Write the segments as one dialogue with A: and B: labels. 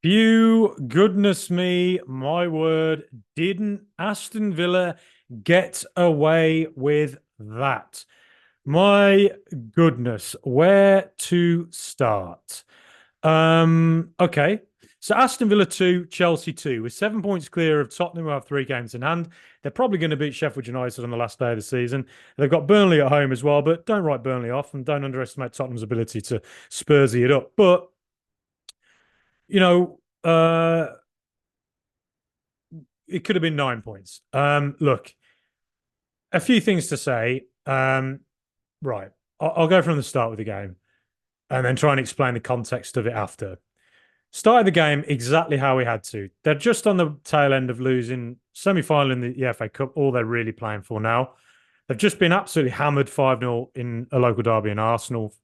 A: Phew, goodness me, my word, didn't Aston Villa get away with that? My goodness, where to start? Okay. So Aston Villa 2, Chelsea 2, with 7 points clear of Tottenham, who have 3 games in hand. They're probably going to beat Sheffield United on the last day of the season. They've got Burnley at home as well, but don't write Burnley off and don't underestimate Tottenham's ability to Spursy it up. But you know, it could have been 9 points. Look, a few things to say. Right, I'll go from the start with the game and then try and explain the context of it after. Started the game exactly how we had to. They're just on the tail end of losing semi-final in the FA Cup, all they're really playing for now. They've just been absolutely hammered 5-0 in a local derby in Arsenal.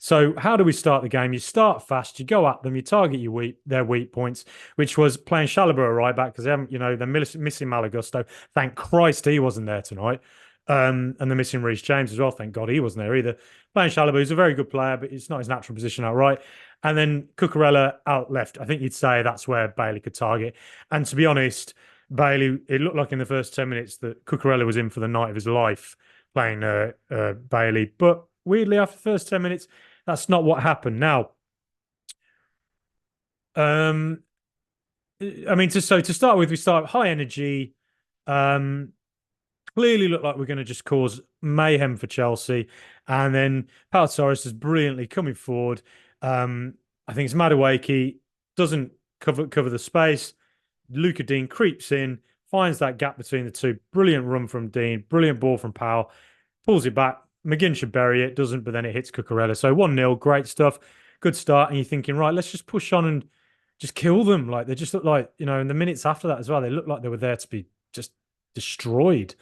A: So how do we start the game? You start fast, you go at them, you target their weak points, which was playing Chalobah at right back because they haven't, they're missing Malagusto. Thank Christ he wasn't there tonight. And they're missing Reece James as well. Thank God he wasn't there either. Playing Chalobah, who's a very good player, but it's not his natural position outright. And then Cucurella out left. I think you'd say that's where Bailey could target. And to be honest, Bailey, it looked like in the first 10 minutes that Cucurella was in for the night of his life playing Bailey. But weirdly, after the first 10 minutes, that's not what happened. Now, um, I mean, to start with, we start high energy. Um, Clearly look like we're going to just cause mayhem for Chelsea. And then Pau Torres is brilliantly coming forward. I think it's Madueke doesn't cover the space. Luca Dean creeps in, finds that gap between the two. Brilliant run from Dean, brilliant ball from Powell, pulls it back. McGinn should bury it, doesn't, but then it hits Cucurella. So 1-0, great stuff, good start. And you're thinking, right, let's just push on and just kill them. Like they just look like, in the minutes after that as well, they look like they were there to be just destroyed.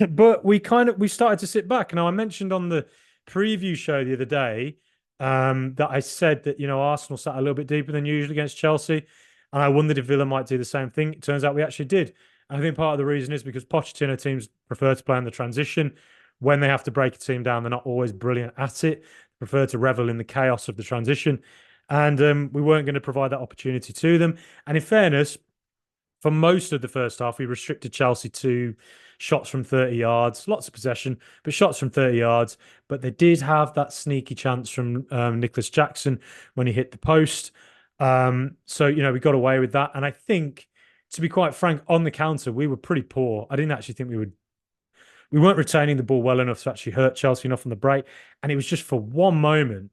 A: But we started to sit back. Now I mentioned on the preview show the other day that I said that Arsenal sat a little bit deeper than usual against Chelsea, and I wondered if Villa might do the same thing. It turns out we actually did. And I think part of the reason is because Pochettino teams prefer to play in the transition. When they have to break a team down, they're not always brilliant at it. They prefer to revel in the chaos of the transition, and we weren't going to provide that opportunity to them. And in fairness, for most of the first half, we restricted Chelsea to shots from 30 yards, lots of possession, but shots from 30 yards. But they did have that sneaky chance from Nicholas Jackson when he hit the post. So, we got away with that. And I think, to be quite frank, on the counter, we were pretty poor. I didn't actually think we weren't retaining the ball well enough to actually hurt Chelsea enough on the break. And it was just for one moment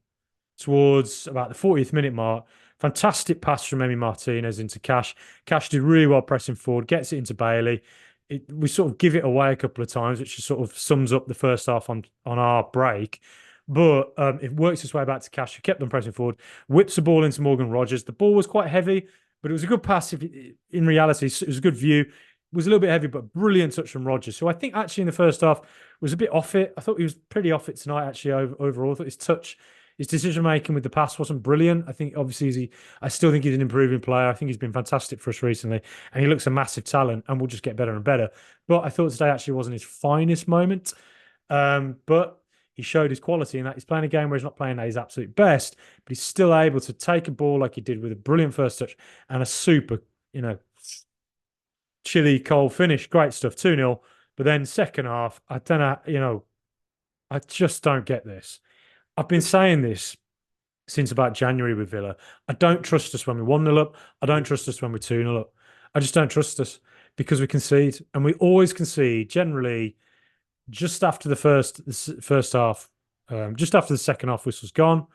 A: towards about the 40th minute mark. Fantastic pass from Emi Martinez into Cash. Cash did really well pressing forward, gets it into Bailey. We sort of give it away a couple of times, which sort of sums up the first half on our break. But it works its way back to Cash, who kept them pressing forward, whips the ball into Morgan Rogers. The ball was quite heavy, but it was a good pass. In reality, it was a good view. It was a little bit heavy, but brilliant touch from Rogers. So I think actually in the first half was a bit off it. I thought he was pretty off it tonight, actually, overall. I thought his decision making with the pass wasn't brilliant. I think obviously I still think he's an improving player. I think he's been fantastic for us recently, and he looks a massive talent, and will just get better and better. But I thought today actually wasn't his finest moment. But he showed his quality in that he's playing a game where he's not playing at his absolute best, but he's still able to take a ball like he did with a brilliant first touch and a super, chilly cold finish. Great stuff, 2-0. But then second half, I don't know, I just don't get this. I've been saying this since about January with Villa. I don't trust us when we 1-0 up. I don't trust us when we're 2-0 up. I just don't trust us because we concede. And we always concede generally just after the first half, just after the second half whistle's gone,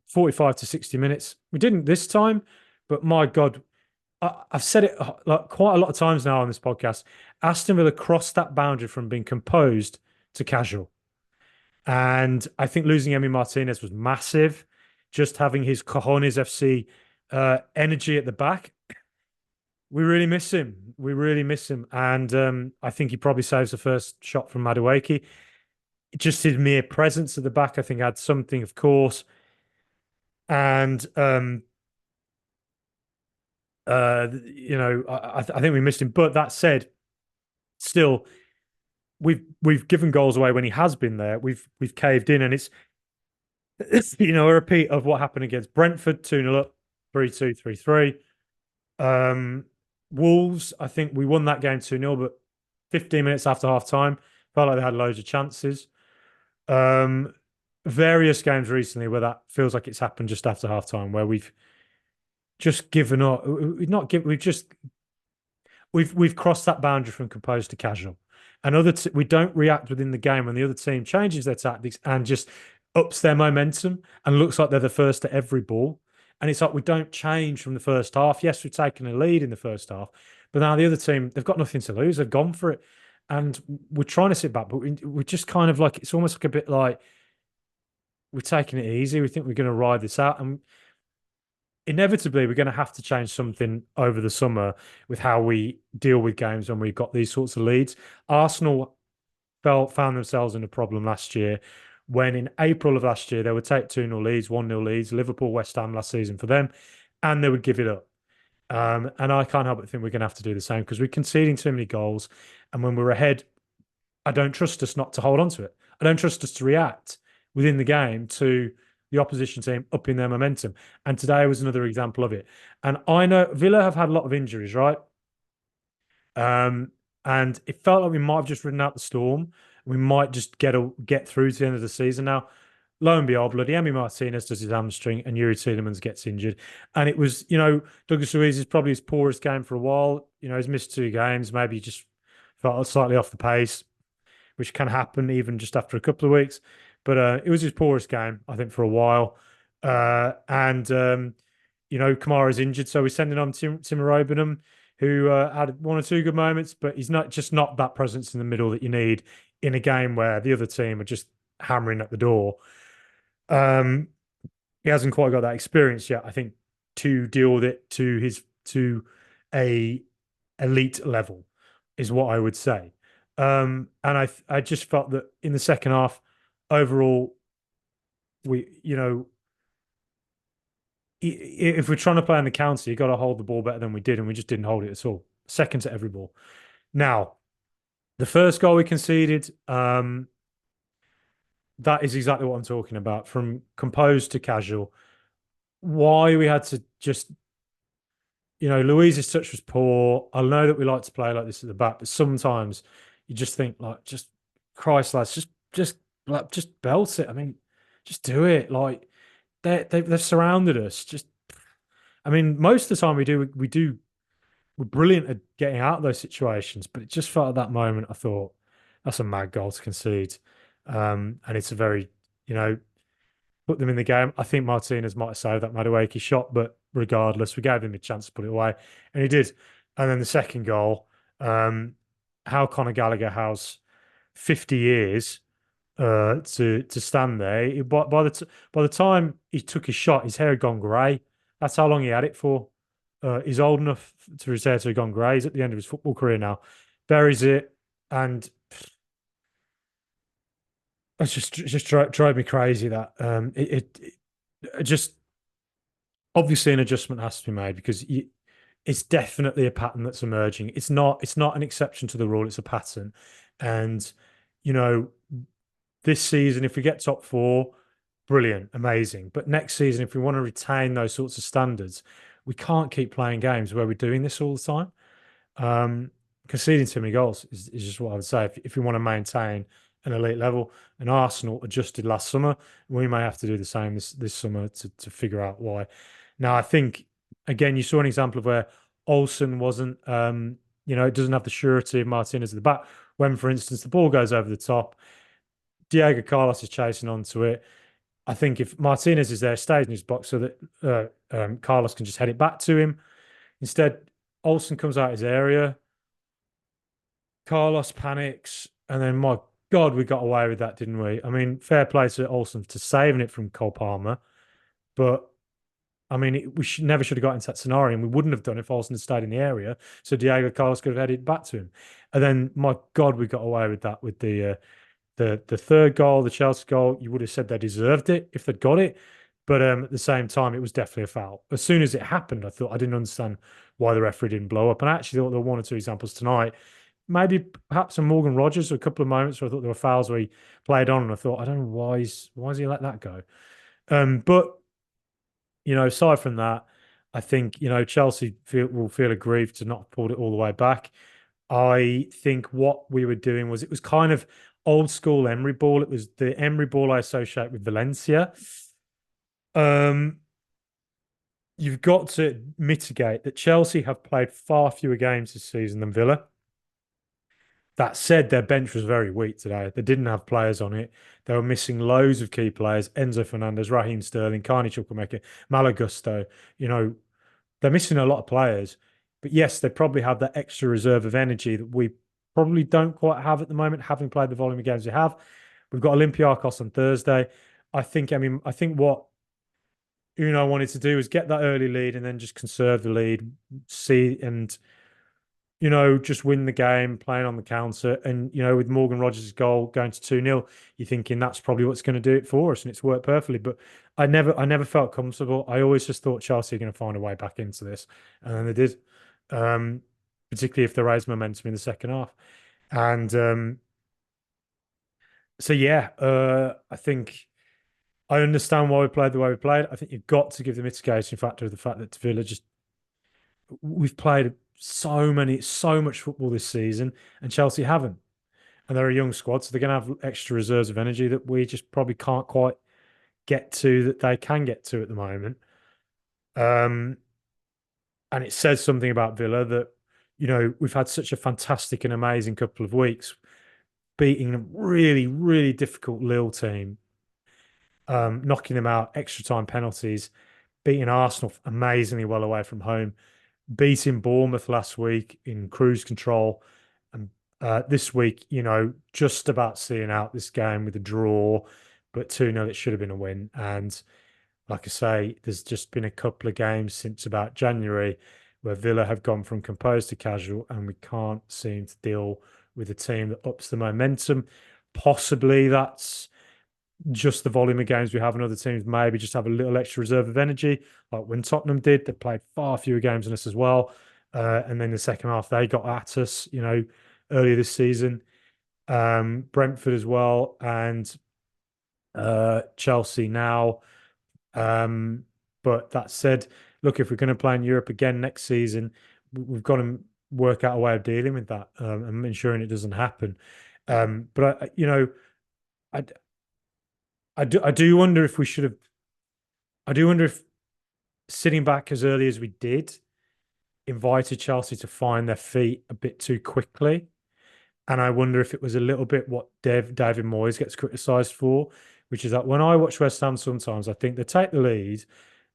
A: 45 to 60 minutes. We didn't this time, but my God, I've said it like quite a lot of times now on this podcast. Aston Villa crossed that boundary from being composed to casual. And I think losing Emi Martinez was massive. Just having his cojones FC energy at the back, we really miss him. We really miss him. And I think he probably saves the first shot from Madueke. Just his mere presence at the back, I think, had something, of course. And I think we missed him. But that said, still, we've given goals away when he has been there. We've caved in, and it's a repeat of what happened against Brentford, 2-0 up. 3-2, 3-3. Um, Wolves, I think we won that game 2-0, but 15 minutes after half time, felt like they had loads of chances. Um, Various games recently where that feels like it's happened just after half time, where we've just given up. We've not given. We've crossed that boundary from composed to casual, and we don't react within the game when the other team changes their tactics and just ups their momentum and looks like they're the first to every ball. And it's like we don't change from the first half. Yes, we've taken a lead in the first half, but now the other team, they've got nothing to lose. They've gone for it, and we're trying to sit back, but we're just kind of like it's almost like a bit like we're taking it easy. We think we're going to ride this out, and inevitably we're going to have to change something over the summer with how we deal with games when we've got these sorts of leads. Arsenal found themselves in a problem last year when in April of last year they would take 2-0 leads, 1-0 leads, Liverpool, West Ham last season for them, and they would give it up. And I can't help but think we're going to have to do the same because we're conceding too many goals. And when we're ahead, I don't trust us not to hold on to it. I don't trust us to react within the game to the opposition team upping their momentum. And today was another example of it. And I know Villa have had a lot of injuries, right? Um, and it felt like we might have just ridden out the storm. We might just get through to the end of the season. Now, lo and behold, bloody Emi Martinez does his hamstring and Yuri Tielemans gets injured. And it was, Douglas Luiz is probably his poorest game for a while. He's missed 2 games. Maybe he just felt slightly off the pace, which can happen even just after a couple of weeks. But it was his poorest game, I think, for a while. And Kamara's injured, so we're sending on Timur Obenham, who had 1 or 2 good moments, but he's not that presence in the middle that you need in a game where the other team are just hammering at the door. Um, he hasn't quite got that experience yet, I think, to deal with it to a elite level, is what I would say. And I just felt that in the second half, overall, if we're trying to play on the counter, you got to hold the ball better than we did, and we just didn't hold it at all. Second to every ball. Now, the first goal we conceded, that is exactly what I'm talking about. From composed to casual, why we had to just, Louise's touch was poor. I know that we like to play like this at the back, but sometimes you just think like, just Christ, lads, just belt it. I mean, just do it. Like they've surrounded us. I mean, most of the time we're brilliant at getting out of those situations, but it just felt at that moment I thought that's a mad goal to concede, and it's a very put them in the game. I think Martinez might have saved that Madueke shot, but regardless, we gave him a chance to put it away, and he did. And then the second goal, how Conor Gallagher has 50 years to stand there. By the time he took his shot, his hair had gone grey. That's how long he had it for. He's old enough to his hair to have gone grey. He's at the end of his football career now. Buries it, and it's just drive me crazy that it just obviously an adjustment has to be made because it's definitely a pattern that's emerging. It's not an exception to the rule. It's a pattern, and you know this season if we get top 4, brilliant, amazing. But next season, if we want to retain those sorts of standards, we can't keep playing games where we're doing this all the time. Conceding too many goals is just what I would say. If we want to maintain an elite level, and Arsenal adjusted last summer, we may have to do the same this summer to figure out why. Now, I think again, you saw an example of where Olsen wasn't, it doesn't have the surety of Martinez at the back. When, for instance, the ball goes over the top, Diego Carlos is chasing onto it. I think if Martinez is there, stays in his box so that Carlos can just head it back to him. Instead, Olsen comes out his area. Carlos panics, and then my God, we got away with that, didn't we? I mean, fair play to Olsen to saving it from Cole Palmer, but I mean, we never should have got into that scenario, and we wouldn't have done if Olsen had stayed in the area. So Diego Carlos could have headed it back to him, and then my God, we got away with that with the third goal, the Chelsea goal. You would have said they deserved it if they'd got it, but at the same time, it was definitely a foul. As soon as it happened, I thought I didn't understand why the referee didn't blow up, and I actually thought there were 1 or 2 examples tonight. Maybe perhaps a Morgan Rogers, a couple of moments where I thought there were fouls where he played on, and I thought I don't know why is he let that go. But aside from that, I think, Chelsea will feel aggrieved to not have pulled it all the way back. I think what we were doing was it was kind of old school Emery ball. It was the Emery ball I associate with Valencia. Um, you've got to mitigate that Chelsea have played far fewer games this season than Villa. That said, their bench was very weak today. They didn't have players on it. They were missing loads of key players: Enzo Fernandez, Raheem Sterling, Carney Chukwuemeka, Malagusto. You know, they're missing a lot of players. But yes, they probably have that extra reserve of energy that we probably don't quite have at the moment, having played the volume of games we have. We've got Olympiacos on Thursday. I think what Uno wanted to do was get that early lead and then just conserve the lead, see and just win the game, playing on the counter. And, with Morgan Rogers' goal going to 2-0, you're thinking that's probably what's going to do it for us. And it's worked perfectly. But I never felt comfortable. I always just thought Chelsea are going to find a way back into this. And then they did, particularly if they raised momentum in the second half. And so, yeah, I think I understand why we played the way we played. I think you've got to give the mitigation factor of the fact that Villa just we've played so much football this season, and Chelsea haven't. And they're a young squad, so they're going to have extra reserves of energy that we just probably can't quite get to that they can get to at the moment. Um, and it says something about Villa that we've had such a fantastic and amazing couple of weeks, beating a really really difficult Lille team, knocking them out extra time penalties, beating Arsenal amazingly well away from home, beating Bournemouth last week in cruise control, and this week, just about seeing out this game with a draw, but 2-0, it should have been a win. And like I say, there's just been a couple of games since about January where Villa have gone from composed to casual, and we can't seem to deal with a team that ups the momentum. Possibly that's just the volume of games we have, and other teams maybe just have a little extra reserve of energy, like when Tottenham did. They played far fewer games than us as well, and then the second half they got at us, earlier this season. Brentford as well, and Chelsea now. Um, but that said, look, if we're going to play in Europe again next season, we've got to work out a way of dealing with that, and ensuring it doesn't happen. But I, I do wonder if we should have. I do wonder if sitting back as early as we did invited Chelsea to find their feet a bit too quickly. And I wonder if it was a little bit what David Moyes gets criticised for, which is that when I watch West Ham sometimes, I think they take the lead,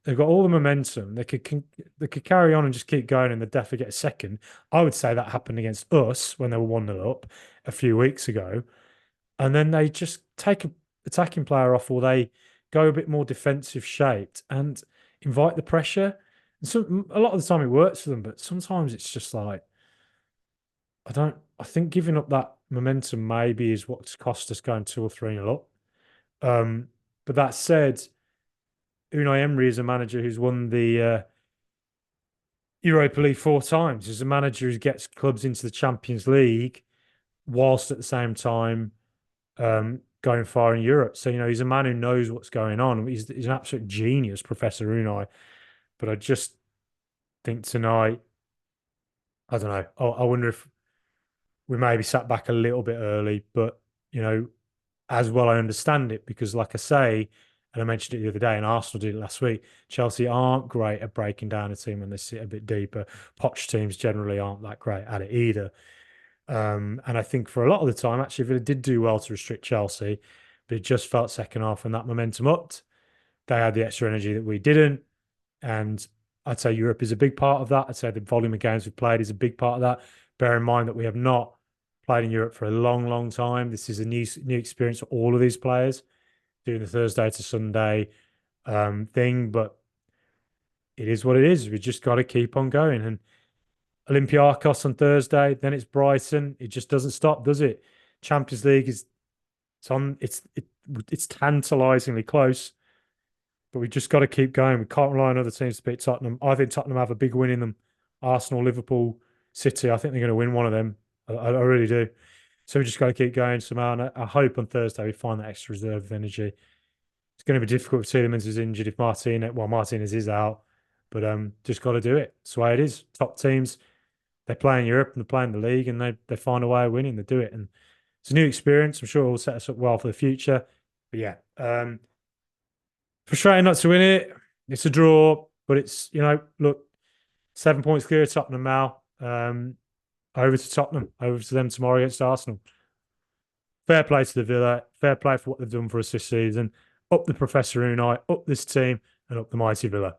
A: they've got all the momentum, they could carry on and just keep going, and they definitely get a second. I would say that happened against us when they were 1-0 up a few weeks ago. And then they just take a attacking player off, or they go a bit more defensive shaped and invite the pressure. And so a lot of the time it works for them, but sometimes it's just like I think giving up that momentum maybe is what's cost us going 2 or 3-0 up. But that said, Unai Emery is a manager who's won the Europa League 4 times. He's a manager who gets clubs into the Champions League whilst at the same time going far in Europe. So, he's a man who knows what's going on. He's an absolute genius, Professor Unai. But I just think tonight, I don't know. I wonder if we maybe sat back a little bit early, but, as well, I understand it because, like I say, and I mentioned it the other day, and Arsenal did it last week, Chelsea aren't great at breaking down a team when they sit a bit deeper. Poch teams generally aren't that great at it either. And I think for a lot of the time, actually, Villa did do well to restrict Chelsea, but it just felt second half when that momentum upped. They had the extra energy that we didn't. And I'd say Europe is a big part of that. I'd say the volume of games we've played is a big part of that. Bear in mind that we have not played in Europe for a long, long time. This is a new experience for all of these players, doing the Thursday to Sunday thing. But it is what it is. We just got to keep on going. And Olympiacos on Thursday, then it's Brighton. It just doesn't stop, does it? Champions League is it's tantalizingly close, but we just got to keep going. We can't rely on other teams to beat Tottenham. I think Tottenham have a big win in them. Arsenal, Liverpool, City. I think they're going to win one of them. I really do. So we just got to keep going somehow. And I hope on Thursday we find that extra reserve of energy. It's going to be difficult if Tielemans is injured. If Martinez is out, But just got to do it. That's the way it is. Top teams, they play in Europe and they play in the league, and they find a way of winning. They do it, and it's a new experience. I'm sure it will set us up well for the future. But yeah, frustrating not to win it. It's a draw, but it's, look, 7 points clear of Tottenham now. Over to Tottenham, over to them tomorrow against Arsenal. Fair play to the Villa. Fair play for what they've done for us this season. Up the Professor Unai, up this team, and up the mighty Villa.